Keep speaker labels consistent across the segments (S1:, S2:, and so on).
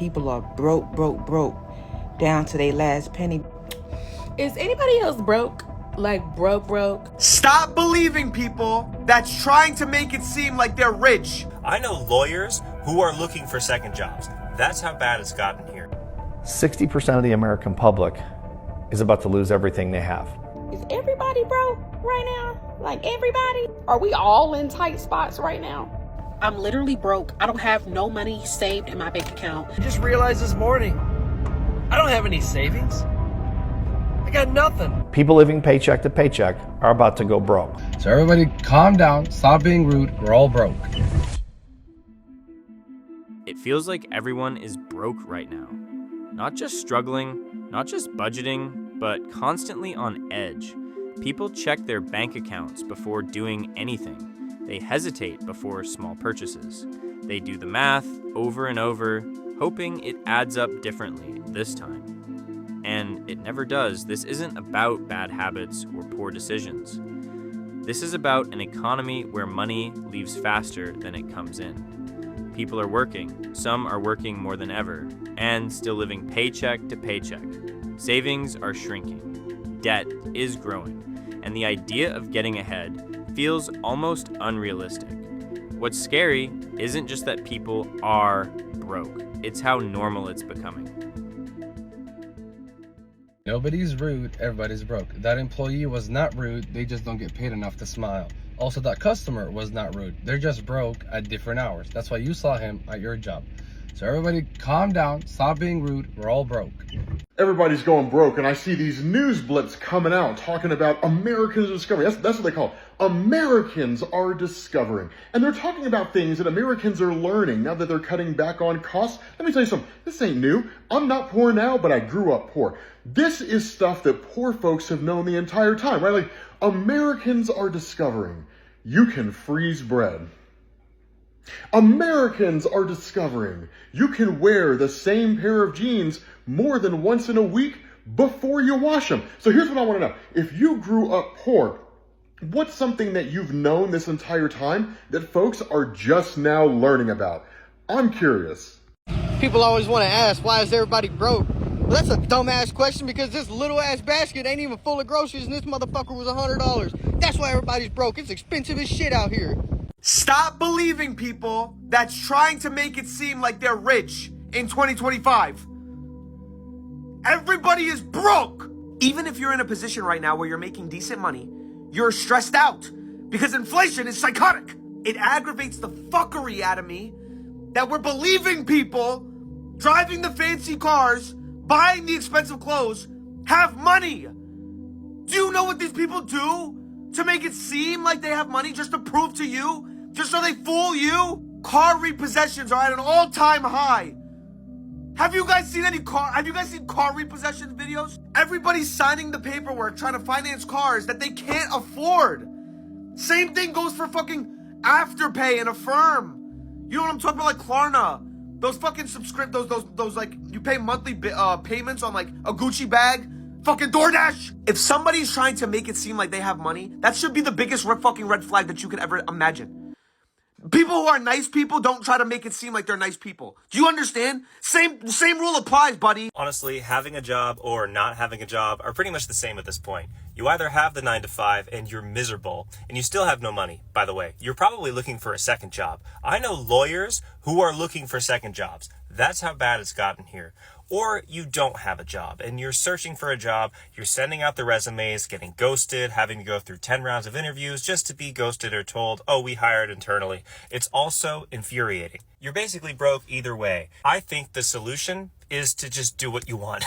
S1: people are broke, down to their last penny.
S2: Is anybody else broke? Like broke?
S3: Stop believing people that's trying to make it seem like they're rich.
S4: I know lawyers who are looking for second jobs. That's how bad it's gotten here.
S5: 60% of the American public is about to lose everything they have.
S2: Is everybody broke right now? Like everybody? Are we all in tight spots right now? I'm literally broke. I don't have no money saved in my bank account.
S6: I just realized this morning, I don't have any savings. I got nothing.
S5: People living paycheck to paycheck are about to go broke.
S7: So everybody calm down, stop being rude, we're all broke.
S8: It feels like everyone is broke right now. Not just struggling, not just budgeting, but constantly on edge. People check their bank accounts before doing anything. They hesitate before small purchases. They do the math over and over, hoping it adds up differently this time. And it never does. This isn't about bad habits or poor decisions. This is about an economy where money leaves faster than it comes in. People are working. Some are working more than ever, and still living paycheck to paycheck. Savings are shrinking. Debt is growing. And the idea of getting ahead feels almost unrealistic. What's scary isn't just that people are broke. It's how normal it's becoming.
S7: Nobody's rude, everybody's broke. That employee was not rude, they just don't get paid enough to smile. Also, that customer was not rude, they're just broke at different hours. That's why you saw him at your job. So everybody calm down, stop being rude, we're all broke.
S9: Everybody's going broke, and I see these news blips coming out talking about Americans are discovering. That's what they call it. Americans are discovering. And they're talking about things that Americans are learning now that they're cutting back on costs. Let me tell you something. This ain't new. I'm not poor now, but I grew up poor. This is stuff that poor folks have known the entire time, right? Like, Americans are discovering you can freeze bread. Americans are discovering you can wear the same pair of jeans more than once in a week before you wash them. So here's what I want to know. If you grew up poor, what's something that you've known this entire time that folks are just now learning about? I'm curious.
S10: People always want to ask, why is everybody broke? Well, that's a dumbass question because this little ass basket ain't even full of groceries and this motherfucker was $100. That's why everybody's broke. It's expensive as shit out here.
S3: Stop believing people that's trying to make it seem like they're rich in 2025. Everybody is broke. Even if you're in a position right now where you're making decent money, you're stressed out because inflation is psychotic. It aggravates the fuckery out of me that we're believing people driving the fancy cars, buying the expensive clothes, have money. Do you know what these people do to make it seem like they have money just to prove to you? Just so they fool you? Car repossessions are at an all-time high. Have you guys seen car repossession videos? Everybody's signing the paperwork trying to finance cars that they can't afford. Same thing goes for fucking Afterpay and Affirm. You know what I'm talking about? Like Klarna. Those fucking those like you pay monthly payments on like a Gucci bag. Fucking DoorDash. If somebody's trying to make it seem like they have money, that should be the biggest fucking red flag that you could ever imagine. People who are nice people don't try to make it seem like they're nice people. Do you understand? Same rule applies, buddy.
S4: Honestly, having a job or not having a job are pretty much the same at this point. You either have the 9 to 5 and you're miserable and you still have no money. By the way, you're probably looking for a second job. I know lawyers who are looking for second jobs. That's how bad it's gotten here. Or you don't have a job and you're searching for a job, you're sending out the resumes, getting ghosted, having to go through 10 rounds of interviews just to be ghosted or told, oh, we hired internally. It's also infuriating. You're basically broke either way. I think the solution is to just do what you want.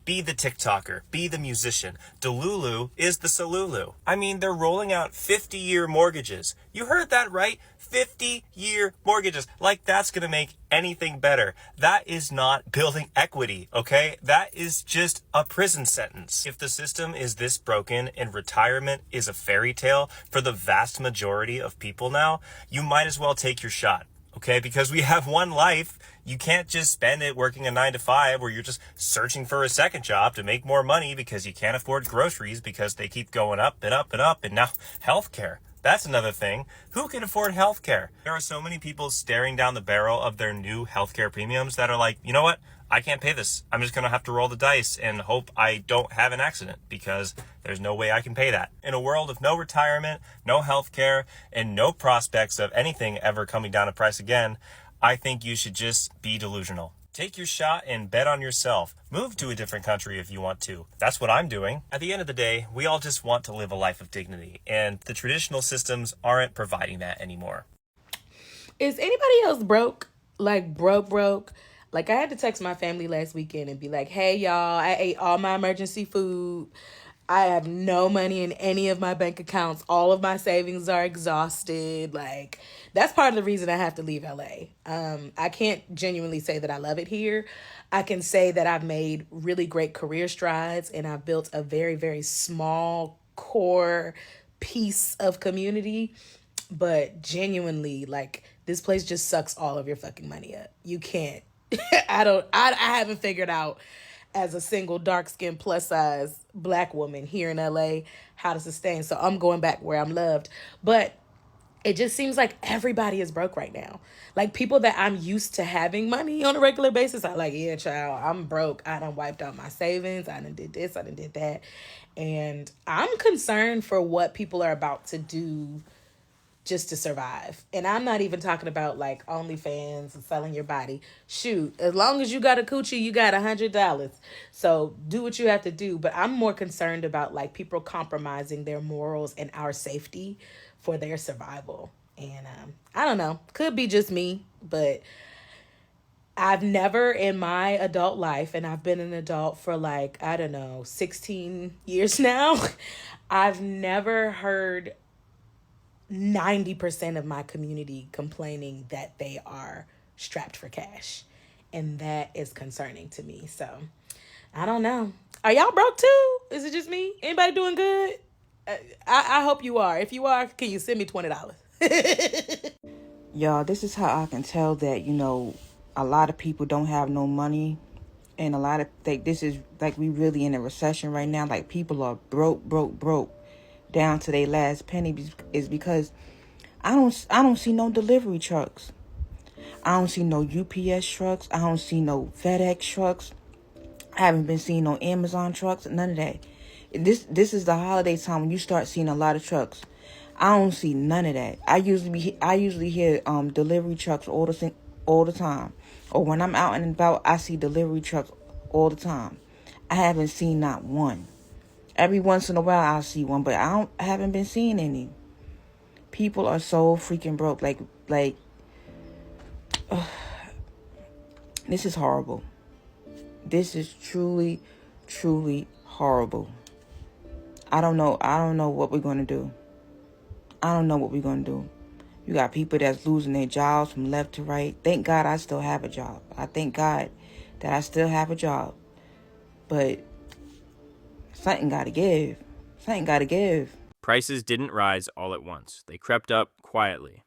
S4: Be the TikToker, be the musician. Delulu is the Salulu. I mean, they're rolling out 50-year mortgages. You heard that right? 50-year mortgages. Like that's gonna make anything better. That is not building equity, okay? That is just a prison sentence. If the system is this broken and retirement is a fairy tale for the vast majority of people now, you might as well take your shot. Okay, because we have one life. You can't just spend it working a 9 to 5 where you're just searching for a second job to make more money because you can't afford groceries because they keep going up and up and up. And now healthcare. That's another thing. Who can afford healthcare? There are so many people staring down the barrel of their new healthcare premiums that are like, you know what? I can't pay this. I'm just going to have to roll the dice and hope I don't have an accident because there's no way I can pay that. In a world of no retirement, no healthcare, and no prospects of anything ever coming down in price again, I think you should just be delusional. Take your shot and bet on yourself. Move to a different country if you want to. That's what I'm doing. At the end of the day, we all just want to live a life of dignity, and the traditional systems aren't providing that anymore.
S1: Is anybody else broke? Like broke? Like I had to text my family last weekend and be like, hey y'all, I ate all my emergency food. I have no money in any of my bank accounts. All of my savings are exhausted. Like, that's part of the reason I have to leave LA. I can't genuinely say that I love it here. I can say that I've made really great career strides and I've built a very, very small core piece of community. But genuinely, like, this place just sucks all of your fucking money up. You can't. I haven't figured out as a single dark-skinned plus-size black woman here in LA how to sustain. So I'm going back where I'm loved. But it just seems like everybody is broke right now. Like people that I'm used to having money on a regular basis, I like, yeah, child, I'm broke. I done wiped out my savings. I done did this. I done did that. And I'm concerned for what people are about to do just to survive. And I'm not even talking about like OnlyFans and selling your body. Shoot, as long as you got a coochie, you got $100. So do what you have to do. But I'm more concerned about like people compromising their morals and our safety for their survival. And I don't know, could be just me, but I've never in my adult life, and I've been an adult for like, I don't know, 16 years now, I've never heard 90% of my community complaining that they are strapped for cash. And that is concerning to me. So I don't know. Are y'all broke too? Is it just me? Anybody doing good? I hope you are. If you are, can you send me $20?
S11: Y'all, this is how I can tell that, you know, a lot of people don't have no money. And a lot of, this is like we really in a recession right now. Like people are broke. Down to their last penny is because I don't see no delivery trucks. I don't see no UPS trucks. I don't see no FedEx trucks. I haven't been seeing no Amazon trucks. None of that. This is the holiday time when you start seeing a lot of trucks. I don't see none of that. I usually hear delivery trucks all the time. Or when I'm out and about, I see delivery trucks all the time. I haven't seen not one. Every once in a while I'll see one, but I haven't been seeing any. People are so freaking broke. Like this is horrible. This is truly horrible. I don't know what we're going to do. I don't know what we're going to do. You got people that's losing their jobs from left to right. Thank God I still have a job. I thank God that I still have a job. But something got to give. Something got to give.
S8: Prices didn't rise all at once. They crept up quietly.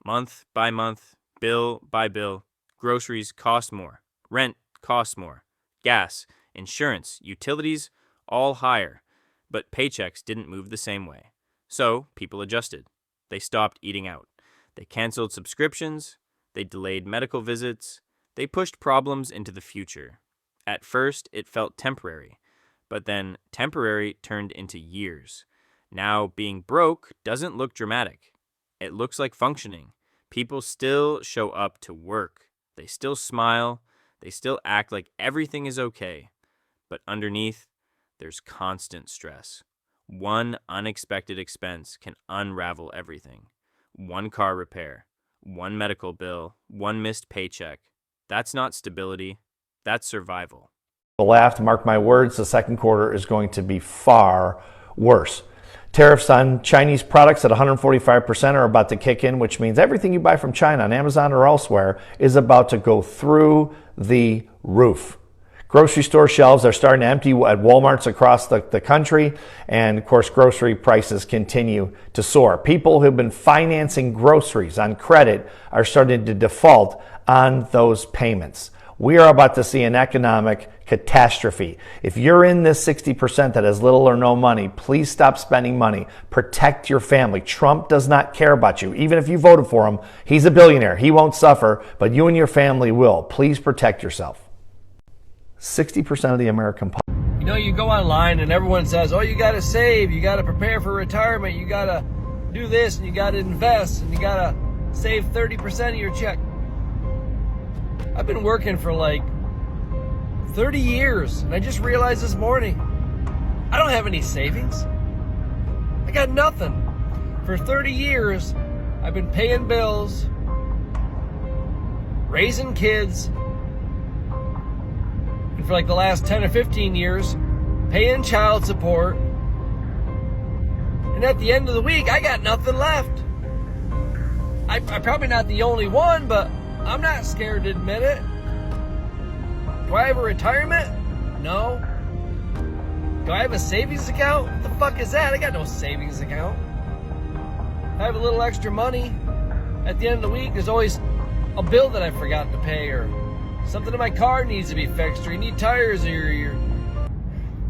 S8: Month by month, bill by bill, groceries cost more. Rent costs more. Gas, insurance, utilities, all higher. But paychecks didn't move the same way. So people adjusted. They stopped eating out. They canceled subscriptions. They delayed medical visits. They pushed problems into the future. At first, it felt temporary. But then temporary turned into years. Now being broke doesn't look dramatic. It looks like functioning. People still show up to work. They still smile. They still act like everything is okay. But underneath, there's constant stress. One unexpected expense can unravel everything. One car repair, one medical bill, one missed paycheck. That's not stability. That's survival.
S5: Laughed, mark my words, the second quarter is going to be far worse. Tariffs on Chinese products at 145% are about to kick in, which means everything you buy from China on Amazon or elsewhere is about to go through the roof. Grocery store shelves are starting to empty at Walmarts across the country, and of course grocery prices continue to soar. People who have been financing groceries on credit are starting to default on those payments. We are about to see an economic catastrophe. If you're in this 60% that has little or no money, please stop spending money. Protect your family. Trump does not care about you. Even if you voted for him, he's a billionaire. He won't suffer, but you and your family will. Please protect yourself. 60% of the American population.
S6: You know, you go online and everyone says, oh, you got to save, you got to prepare for retirement, you got to do this, and you got to invest, and you got to save 30% of your check. I've been working for like 30 years, and I just realized this morning, I don't have any savings. I got nothing. For 30 years, I've been paying bills, raising kids, and for like the last 10 or 15 years, paying child support. And at the end of the week, I got nothing left. I'm probably not the only one, but I'm not scared to admit it. Do I have a retirement? No. Do I have a savings account? What the fuck is that? I got no savings account. If I have a little extra money, at the end of the week, there's always a bill that I forgot to pay, or something in my car needs to be fixed, or you need tires, or you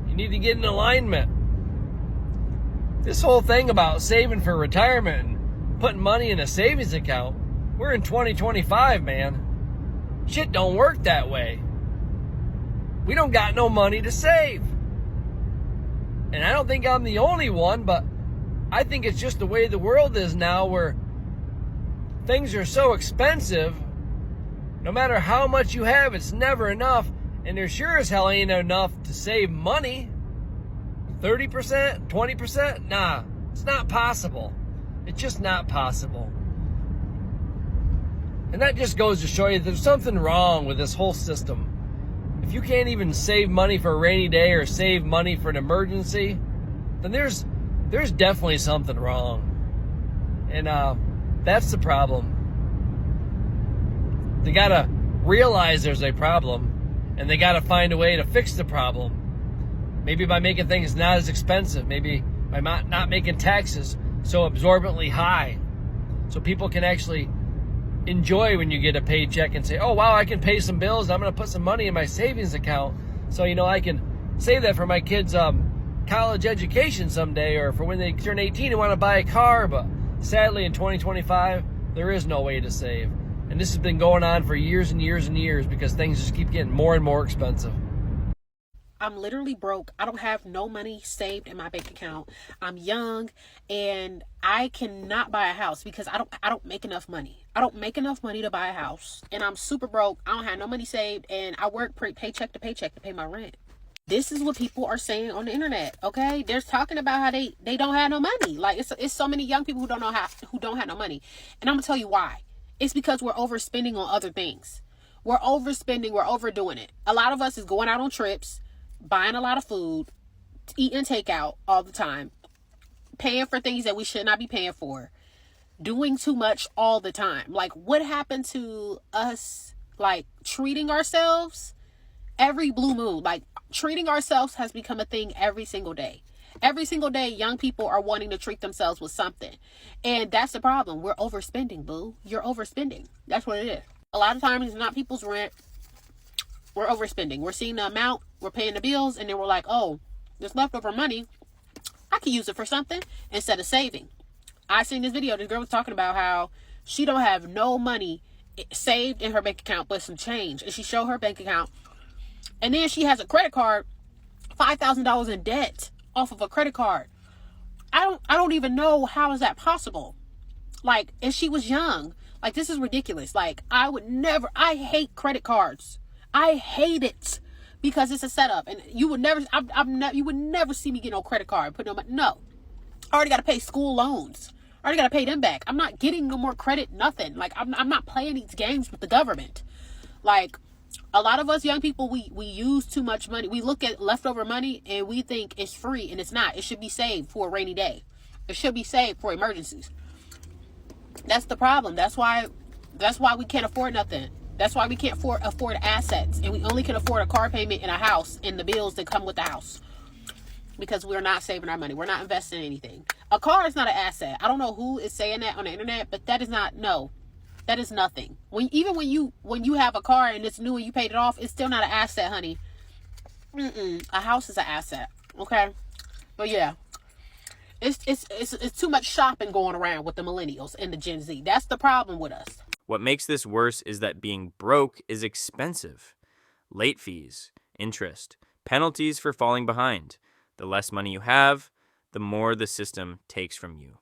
S6: need to get in alignment. This whole thing about saving for retirement and putting money in a savings account, we're in 2025, man. Shit don't work that way. We don't got no money to save. And I don't think I'm the only one, but I think it's just the way the world is now, where things are so expensive, no matter how much you have, it's never enough. And there sure as hell ain't enough to save money. 30%, 20%? Nah, it's not possible. It's just not possible. And that just goes to show you there's something wrong with this whole system. If you can't even save money for a rainy day or save money for an emergency, then there's definitely something wrong. And that's the problem. They gotta realize there's a problem, and they gotta find a way to fix the problem. Maybe by making things not as expensive, maybe by not making taxes so absorbently high, so people can actually enjoy when you get a paycheck and say, oh wow, I can pay some bills, I'm gonna put some money in my savings account, so I can save that for my kids' college education someday, or for when they turn 18 and want to buy a car. But sadly, in 2025, there is no way to save. And this has been going on for years and years and years, because things just keep getting more and more expensive.
S2: I'm literally broke. I don't have no money saved in my bank account. I'm young, and I cannot buy a house because I don't make enough money. I don't make enough money to buy a house, and I'm super broke. I don't have no money saved, and I work paycheck to paycheck to pay my rent. This is what people are saying on the internet, okay? They're talking about how they don't have no money. Like, it's so many young people who don't have no money. And I'm gonna tell you why. It's because we're overspending on other things. We're overspending, we're overdoing it. A lot of us is going out on trips, buying a lot of food, eating takeout all the time, paying for things that we should not be paying for, doing too much all the time. Like, what happened to us, like, treating ourselves every blue moon? Like, treating ourselves has become a thing every single day. Every single day, young people are wanting to treat themselves with something. And that's the problem. We're overspending, boo. You're overspending. That's what it is. A lot of times, it's not people's rent. We're overspending. We're seeing the amount, we're paying the bills, and then we're like, oh, this leftover money, I could use it for something instead of saving. I seen this video. This girl was talking about how she don't have no money saved in her bank account but some change. And she showed her bank account. And then she has a credit card, $5,000 in debt off of a credit card. I don't even know how is that possible. Like, and she was young. Like, this is ridiculous. Like, I hate credit cards. I hate it because it's a setup, and you would never see me get no credit card. No. I already got to pay school loans. I already got to pay them back. I'm not getting no more credit, nothing. Like, I'm not playing these games with the government. Like, a lot of us young people, we use too much money. We look at leftover money and we think it's free, and it's not. It should be saved for a rainy day. It should be saved for emergencies. That's the problem. That's why we can't afford nothing. That's why we can't afford assets, and we only can afford a car payment and a house and the bills that come with the house, because we're not saving our money. We're not investing in anything. A car is not an asset. I don't know who is saying that on the internet, but that is not, no. That is nothing. Even when you have a car and it's new and you paid it off, it's still not an asset, honey. A house is an asset. Okay? But yeah. It's too much shopping going around with the millennials and the Gen Z. That's the problem with us.
S8: What makes this worse is that being broke is expensive. Late fees, interest, penalties for falling behind. The less money you have, the more the system takes from you.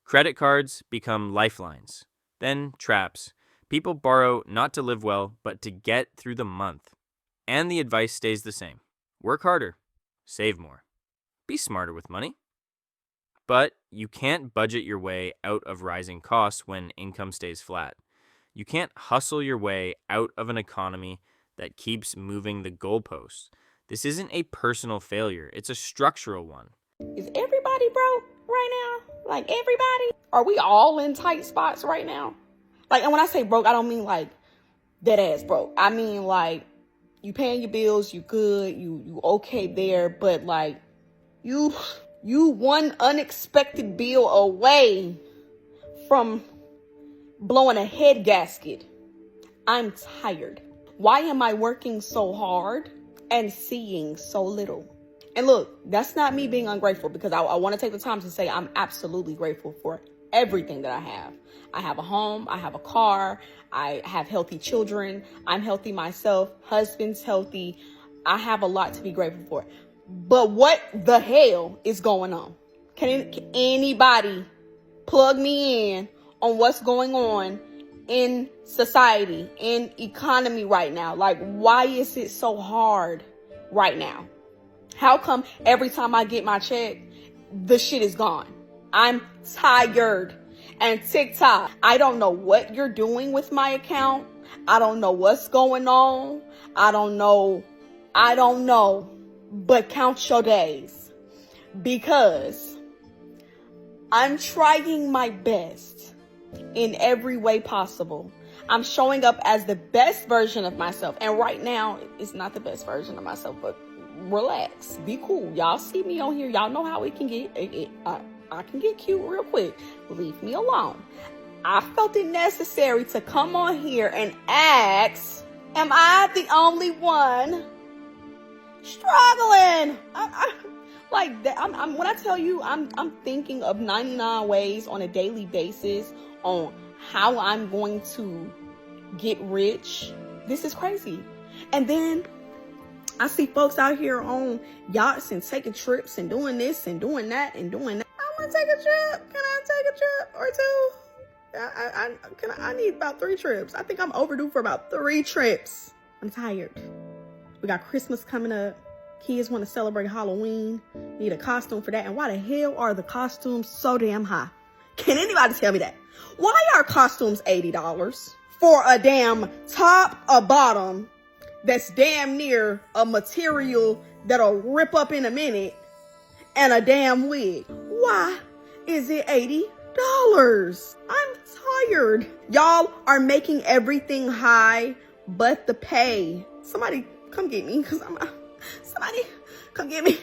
S8: Credit cards become lifelines, then traps. People borrow not to live well, but to get through the month. And the advice stays the same. Work harder, save more, be smarter with money. But you can't budget your way out of rising costs when income stays flat. You can't hustle your way out of an economy that keeps moving the goalposts. This isn't a personal failure, it's a structural one.
S1: Is everybody broke right now? Like everybody? Are we all in tight spots right now? Like, and when I say broke, I don't mean like dead ass broke. I mean like you paying your bills, you good, you okay there, but like you one unexpected bill away from blowing a head gasket. I'm tired. Why am I working so hard and seeing so little? And look, that's not me being ungrateful, because I want to take the time to say I'm absolutely grateful for everything that I have. I have a home, I have a car, I have healthy children, I'm healthy myself, husband's healthy. I have a lot to be grateful for. But what the hell is going on? Can anybody plug me in on what's going on in society, in economy right now? Like, why is it so hard right now? How come every time I get my check, the shit is gone? I'm tired. And TikTok, I don't know what you're doing with my account. I don't know what's going on. I don't know. But count your days, because I'm trying my best in every way possible. I'm showing up as the best version of myself. And right now, it's not the best version of myself, but relax, be cool. Y'all see me on here. Y'all know how it can get. I can get cute real quick. Leave me alone. I felt it necessary to come on here and ask, am I the only one struggling? Like that. When I tell you, I'm thinking of 99 ways on a daily basis on how I'm going to get rich. This is crazy. And then I see folks out here on yachts and taking trips and doing this and doing that and doing that. I want to take a trip. Can I take a trip or two? I need about 3 trips. I think I'm overdue for about 3 trips. I'm tired. We got Christmas coming up. Kids want to celebrate Halloween. Need a costume for that. And why the hell are the costumes so damn high? Can anybody tell me that? Why are costumes $80 for a damn top or bottom that's damn near a material that'll rip up in a minute, and a damn wig? Why is it $80? I'm tired. Y'all are making everything high but the pay. Somebody come get me, because somebody come get me.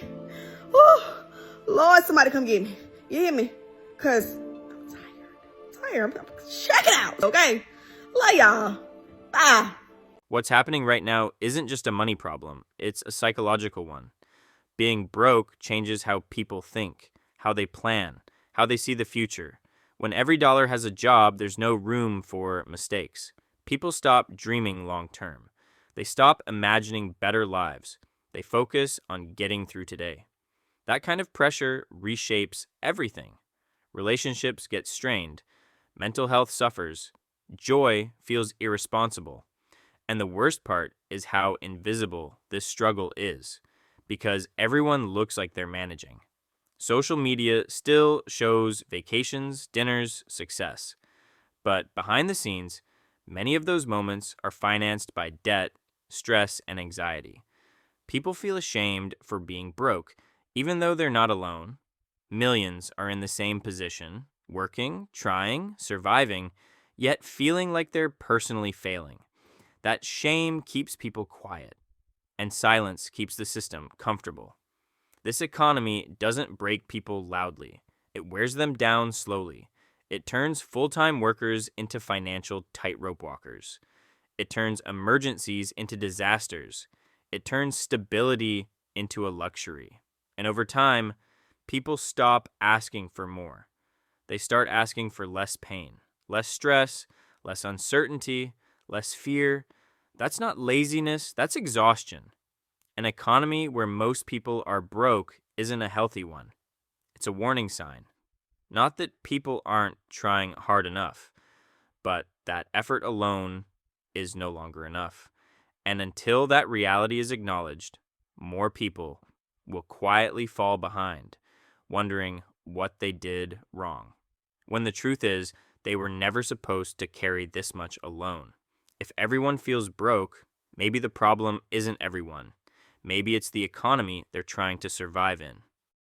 S1: Oh, Lord, somebody come get me. You hear me? Because I'm tired. Check it out, okay? Love y'all. Bye.
S8: What's happening right now isn't just a money problem, it's a psychological one. Being broke changes how people think, how they plan, how they see the future. When every dollar has a job, there's no room for mistakes. People stop dreaming long term. They stop imagining better lives. They focus on getting through today. That kind of pressure reshapes everything. Relationships get strained. Mental health suffers. Joy feels irresponsible. And the worst part is how invisible this struggle is, because everyone looks like they're managing. Social media still shows vacations, dinners, success. But behind the scenes, many of those moments are financed by debt, stress, and anxiety. People feel ashamed for being broke, even though they're not alone. Millions are in the same position, working, trying, surviving, yet feeling like they're personally failing. That shame keeps people quiet, and silence keeps the system comfortable. This economy doesn't break people loudly. It wears them down slowly. It turns full-time workers into financial tightrope walkers. It turns emergencies into disasters. It turns stability into a luxury. And over time, people stop asking for more. They start asking for less pain, less stress, less uncertainty, less fear. That's not laziness, that's exhaustion. An economy where most people are broke isn't a healthy one. It's a warning sign. Not that people aren't trying hard enough, but that effort alone is no longer enough. And until that reality is acknowledged, more people will quietly fall behind, wondering what they did wrong. When the truth is, they were never supposed to carry this much alone. If everyone feels broke, maybe the problem isn't everyone. Maybe it's the economy they're trying to survive in.